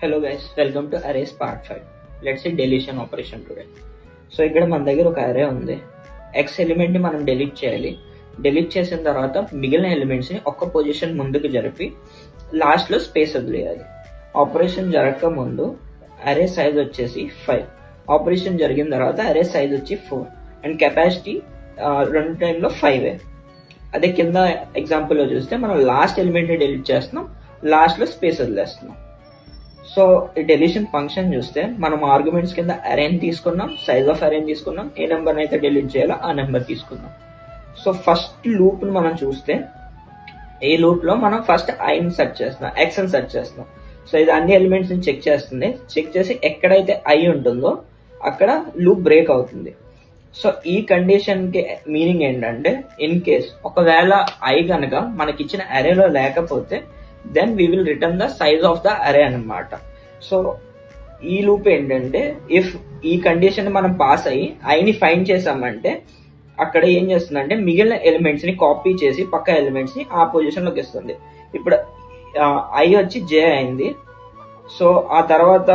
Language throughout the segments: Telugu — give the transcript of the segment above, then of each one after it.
Hello guys, welcome to arrays part 5. Let's see deletion operation today. So ఇక్కడ మన దగ్గర ఒక అరే ఉంది. ఎక్స్ ఎలిమెంట్ ని మనం డెలీట్ చేయాలి. డెలీట్ చేసిన తర్వాత మిగిలిన ఎలిమెంట్స్ ని ఒక్క పొజిషన్ ముందుకు జరిపి లాస్ట్ లో స్పేస్ వదిలేయాలి. ఆపరేషన్ జరగక ముందు అరే సైజ్ వచ్చేసి 5. ఆపరేషన్ జరిగిన తర్వాత అరే సైజ్ వచ్చి 4 అండ్ కెపాసిటీ రెండు టైంలో 5. అదే కింద ఎగ్జాంపుల్ లో చూస్తే మనం లాస్ట్ ఎలిమెంట్ ని డెలీట్ చేస్తున్నాం, లాస్ట్ లో స్పేస్ వదిలేస్తున్నాం. సో ఈ డెలీషన్ ఫంక్షన్ చూస్తే మనం ఆర్గ్యుమెంట్స్ కింద అరేని తీసుకున్నాం, సైజ్ ఆఫ్ అరేని తీసుకున్నాం, ఏ నెంబర్ అయితే డెలీట్ చేయాలో ఆ నెంబర్ తీసుకున్నాం. సో ఫస్ట్ లూప్ ని మనం చూస్తే ఈ లూప్ లో మనం ఫస్ట్ ఐని సెర్చ్ చేస్తున్నాం, ఎక్స్ అని సెర్చ్ చేస్తున్నాం. సో ఇది అన్ని ఎలిమెంట్స్ ని చెక్ చేస్తుంది. చెక్ చేసి ఎక్కడైతే ఐ ఉంటుందో అక్కడ లూప్ బ్రేక్ అవుతుంది. సో ఈ కండిషన్ కి మీనింగ్ ఏంటంటే, ఇన్ కేస్ ఒకవేళ ఐ కనుక మనకిచ్చిన అరేలో లేకపోతే then we will return the size of the array అన్నమాట. సో ఈ లూప్ ఏంటంటే, ఇఫ్ ఈ కండిషన్ మనం పాస్ అయ్యి ఐని ఫైండ్ చేసామంటే అక్కడ ఏం చేస్తుందంటే మిగిలిన ఎలిమెంట్స్ ని కాపీ చేసి పక్క ఎలిమెంట్స్ ని ఆ పొజిషన్ లోకి ఇస్తుంది. ఇప్పుడు ఐ వచ్చి జే అయింది. సో ఆ తర్వాత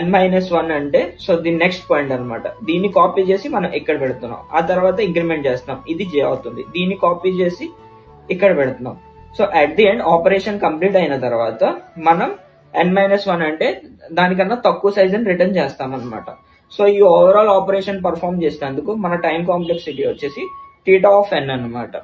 n-1 అంటే సో దీని నెక్స్ట్ పాయింట్ అనమాట. దీన్ని కాపీ చేసి మనం ఇక్కడ పెడుతున్నాం. ఆ తర్వాత ఇంక్రిమెంట్ చేస్తున్నాం, ఇది జే అవుతుంది. దీన్ని కాపీ చేసి ఇక్కడ పెడుతున్నాం. So at the end operation complete అయిన తర్వాత మనం n-1 అంటే దానికన్నా తక్కువ సైజ్ అని రిటర్న్ చేస్తాం అనమాట. సో ఈ ఓవరాల్ ఆపరేషన్ పర్ఫామ్ చేసినందుకు మన టైం కాంప్లెక్సిటీ వచ్చేసి θ ఆఫ్ n అనమాట.